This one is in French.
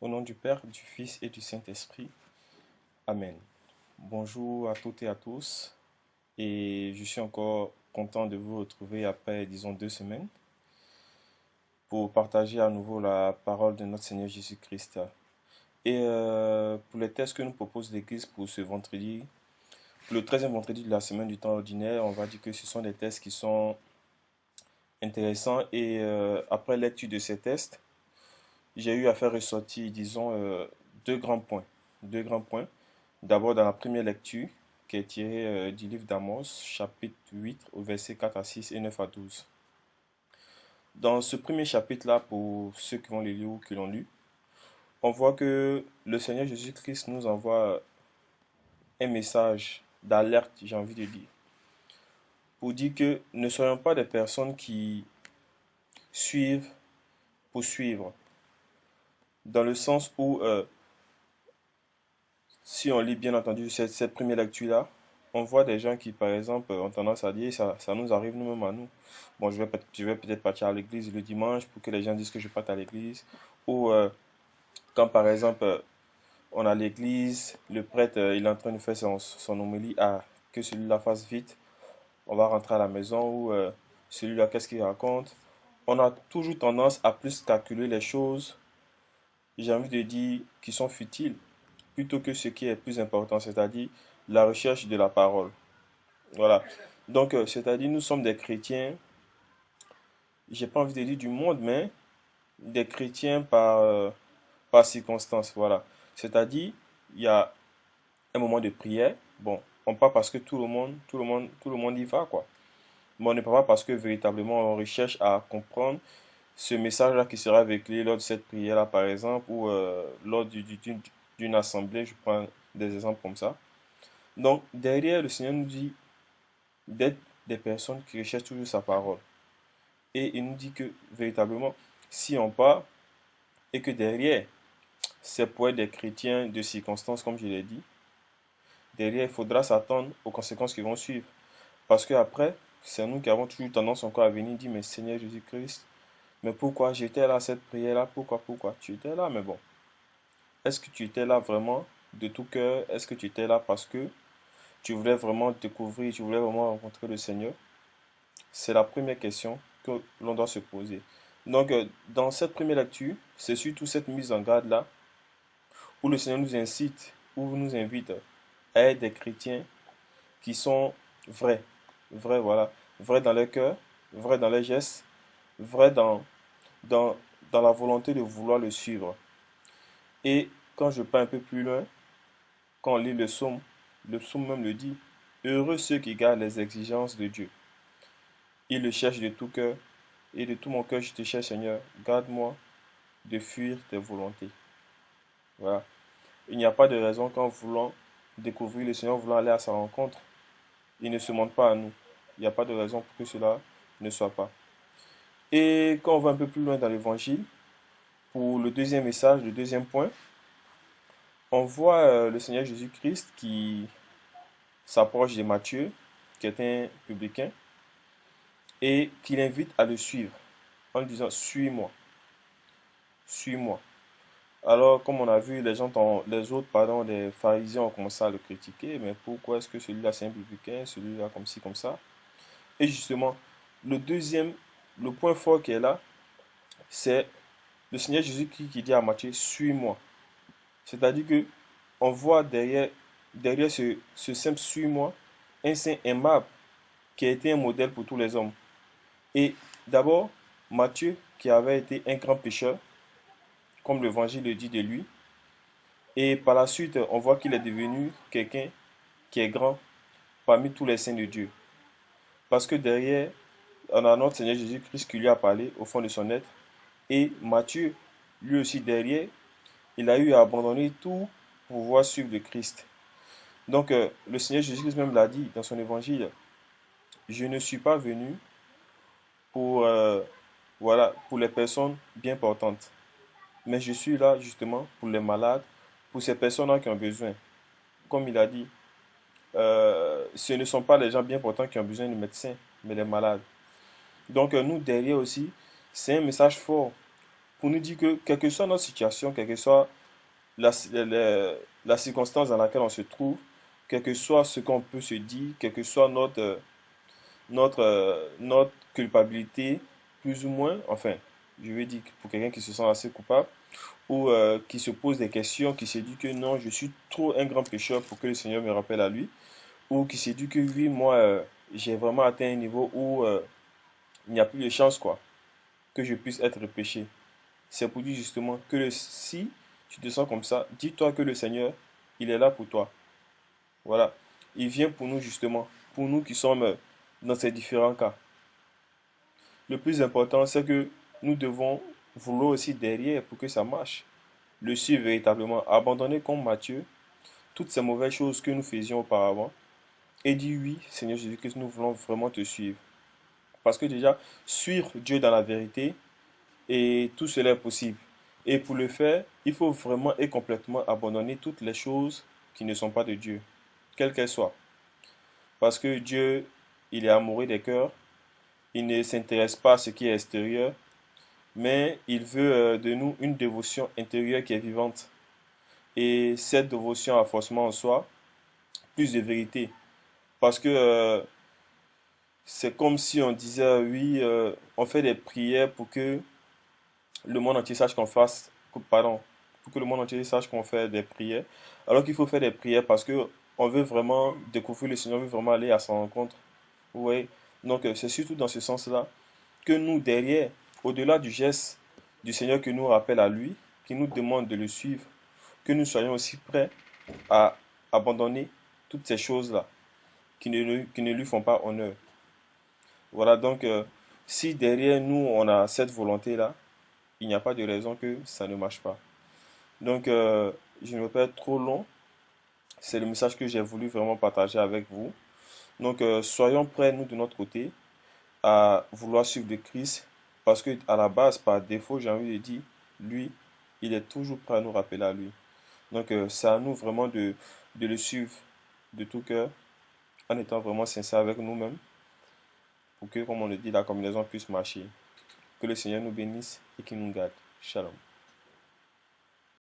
Au nom du Père, du Fils et du Saint-Esprit. Amen. Bonjour à toutes et à tous. Et je suis encore content de vous retrouver après, disons, 2 semaines pour partager à nouveau la parole de notre Seigneur Jésus-Christ. Et pour les textes que nous propose l'Église pour ce vendredi, pour le 13e vendredi de la semaine du temps ordinaire, on va dire que ce sont des tests qui sont intéressants. Et après lecture de ces tests, j'ai eu à faire ressortir, disons, deux grands points. Deux grands points. D'abord, dans la première lecture, qui est tirée du livre d'Amos, chapitre 8, au verset 4 à 6 et 9 à 12. Dans ce premier chapitre-là, pour ceux qui vont le lire ou qui l'ont lu, on voit que le Seigneur Jésus-Christ nous envoie un message d'alerte, j'ai envie de dire, pour dire que ne soyons pas des personnes qui suivent pour suivre, dans le sens où si on lit bien entendu cette première lecture-là, on voit des gens qui, par exemple, ont tendance à dire ça nous arrive nous-mêmes à nous. Bon, je vais peut-être partir à l'église le dimanche pour que les gens disent que je parte à l'église. Ou quand, par exemple, on a l'église, le prêtre, il est en train de faire son homélie, que celui-là fasse vite, on va rentrer à la maison. Ou celui-là, qu'est-ce qu'il raconte? On a toujours tendance à plus calculer les choses, j'ai envie de dire, qui sont futiles plutôt que ce qui est plus important, c'est-à-dire la recherche de la parole. Voilà. Donc, c'est-à-dire, nous sommes des chrétiens, j'ai pas envie de dire du monde, mais des chrétiens par circonstance. Voilà. C'est-à-dire, il y a un moment de prière. Bon, on part parce que tout le monde y va, quoi. Mais on ne part pas parce que véritablement on recherche à comprendre ce message-là qui sera véhiculé lors de cette prière-là, par exemple, ou lors d'une assemblée. Je prends des exemples comme ça. Donc, derrière, le Seigneur nous dit d'être des personnes qui recherchent toujours sa parole. Et il nous dit que, véritablement, si on part, et que derrière, c'est pour être des chrétiens de circonstances, comme je l'ai dit, derrière, il faudra s'attendre aux conséquences qui vont suivre. Parce que après, c'est nous qui avons toujours tendance encore à venir dire, mais Seigneur Jésus-Christ, mais pourquoi j'étais là à cette prière-là? Pourquoi? Tu étais là, mais bon. Est-ce que tu étais là vraiment de tout cœur? Est-ce que tu étais là parce que tu voulais vraiment découvrir, tu voulais vraiment rencontrer le Seigneur? C'est la première question que l'on doit se poser. Donc, dans cette première lecture, c'est surtout cette mise en garde-là où le Seigneur nous incite, ou nous invite à être des chrétiens qui sont vrais. Vrais, voilà. Vrais dans leur cœur, vrais dans leurs gestes, vrais dans, dans la volonté de vouloir le suivre. Et quand je pars un peu plus loin, quand on lit le psaume même le dit, heureux ceux qui gardent les exigences de Dieu. Ils le cherchent de tout cœur, et de tout mon cœur je te cherche Seigneur, garde-moi de fuir tes volontés. Voilà. Il n'y a pas de raison qu'en voulant découvrir le Seigneur, voulant aller à sa rencontre, il ne se montre pas à nous. Il n'y a pas de raison pour que cela ne soit pas. Et quand on va un peu plus loin dans l'évangile, pour le deuxième message, le deuxième point, on voit le Seigneur Jésus-Christ qui s'approche de Matthieu, qui est un publicain, et qui l'invite à le suivre en lui disant, suis-moi, suis-moi. Alors, comme on a vu, les autres, pardon, les pharisiens ont commencé à le critiquer, mais pourquoi est-ce que celui-là c'est un publicain, celui-là comme ci, comme ça? Et justement, le point fort qui est là, c'est le Seigneur Jésus qui dit à Matthieu, suis-moi. C'est-à-dire que on voit derrière ce simple suis-moi, un saint aimable qui a été un modèle pour tous les hommes. Et d'abord, Matthieu, qui avait été un grand pécheur, comme l'évangile le dit de lui, et par la suite, on voit qu'il est devenu quelqu'un qui est grand parmi tous les saints de Dieu. Parce que derrière, on a notre Seigneur Jésus-Christ qui lui a parlé au fond de son être. Et Matthieu, lui aussi derrière, il a eu à abandonner tout pour pouvoir suivre le Christ. Donc, le Seigneur Jésus-Christ même l'a dit dans son évangile, je ne suis pas venu pour, voilà, pour les personnes bien portantes, mais je suis là justement pour les malades, pour ces personnes-là qui ont besoin. Comme il a dit, ce ne sont pas les gens bien portants qui ont besoin de médecins, mais les malades. Donc, nous, derrière aussi, c'est un message fort pour nous dire que, quelle que soit notre situation, quelle que soit la, la circonstance dans laquelle on se trouve, quel que soit ce qu'on peut se dire, quelle que soit notre culpabilité, plus ou moins, enfin, je veux dire que pour quelqu'un qui se sent assez coupable, ou qui se pose des questions, qui se dit que non, je suis trop un grand pécheur pour que le Seigneur me rappelle à lui, ou qui se dit que oui, moi, j'ai vraiment atteint un niveau où il n'y a plus de chance, quoi, que je puisse être péché. C'est pour dire justement que si tu te sens comme ça, dis-toi que le Seigneur, il est là pour toi. Voilà. Il vient pour nous justement, pour nous qui sommes dans ces différents cas. Le plus important, c'est que nous devons vouloir aussi derrière pour que ça marche. Le suivre véritablement, abandonner comme Matthieu toutes ces mauvaises choses que nous faisions auparavant et dire oui, Seigneur Jésus-Christ, nous voulons vraiment te suivre. Parce que déjà, suivre Dieu dans la vérité, et tout cela est possible. Et pour le faire, il faut vraiment et complètement abandonner toutes les choses qui ne sont pas de Dieu, quelles qu'elles soient. Parce que Dieu, il est amoureux des cœurs, il ne s'intéresse pas à ce qui est extérieur, mais il veut de nous une dévotion intérieure qui est vivante. Et cette dévotion a forcément en soi plus de vérité. Parce que c'est comme si on disait, oui, on fait des prières pour que le monde entier sache qu'on fasse, pardon, pour que le monde entier sache qu'on fait des prières. Alors qu'il faut faire des prières parce que on veut vraiment découvrir le Seigneur, on veut vraiment aller à son rencontre. Oui. Donc c'est surtout dans ce sens-là que nous, derrière, au-delà du geste du Seigneur qui nous rappelle à lui, qui nous demande de le suivre, que nous soyons aussi prêts à abandonner toutes ces choses-là qui ne lui font pas honneur. Voilà, donc si derrière nous, on a cette volonté-là, il n'y a pas de raison que ça ne marche pas. Donc, je ne veux pas être trop long. C'est le message que j'ai voulu vraiment partager avec vous. Donc, soyons prêts, nous, de notre côté, à vouloir suivre le Christ. Parce que à la base, par défaut, j'ai envie de dire, lui, il est toujours prêt à nous rappeler à lui. Donc, c'est à nous vraiment de le suivre de tout cœur, en étant vraiment sincère avec nous-mêmes, pour que, comme on le dit, la combinaison puisse marcher. Que le Seigneur nous bénisse et qu'il nous garde. Shalom.